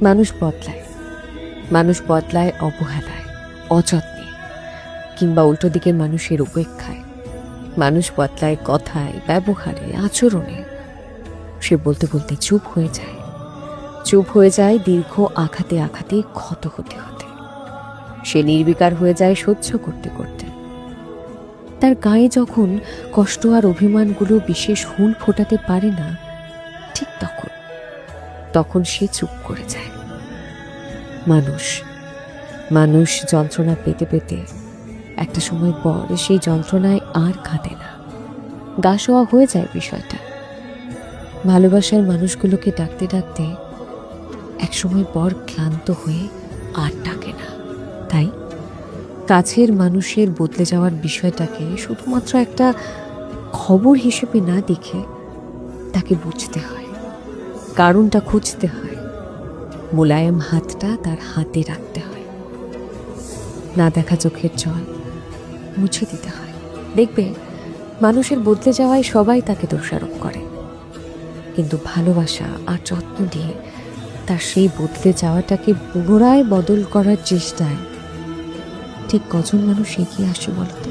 মানুষ বদলায়, মানুষ বদলায় অবহেলায়, অযত্নে, কিংবা উল্টো দিকের মানুষের উপেক্ষায়। মানুষ বদলায় কথায়, ব্যবহারে, আচরণে। সে বলতে বলতে চুপ হয়ে যায়, চুপ হয়ে যায় দীর্ঘ আঘাতে আঘাতে, ক্ষত হতে হতে। সে নির্বিকার হয়ে যায় সহ্য করতে করতে। তার গায়ে যখন কষ্ট আর অভিমানগুলো বিশেষ হুল ফোটাতে পারে না, ঠিক তখন সে চুপ করে যায়। মানুষ মানুষ যন্ত্রণা পেতে পেতে একটা সময় পর সেই যন্ত্রণায় আর কাঁদে না, গা শোয়া হয়ে যায় বিষয়টা। ভালোবাসার মানুষগুলোকে ডাকতে ডাকতে এক সময় পর ক্লান্ত হয়ে আর ডাকে না। তাই কাছের মানুষের বদলে যাওয়ার বিষয়টাকে শুধুমাত্র একটা খবর হিসেবে না দেখে তাকে বুঝতে হয়, কারণটা খুঁজতে হয়, মোলায়েম হাতটা তার হাতে রাখতে হয়, না দেখা চোখের জল মুছে দিতে হয়। দেখবে মানুষের বদলে যাওয়ায় সবাই তাকে দোষারোপ করে, কিন্তু ভালোবাসা আর যত্ন দিয়ে তার সেই বদলে যাওয়াটাকে পুনরায় বদল করার চেষ্টায় ঠিক কজন মানুষ এগিয়ে আসে বলতো?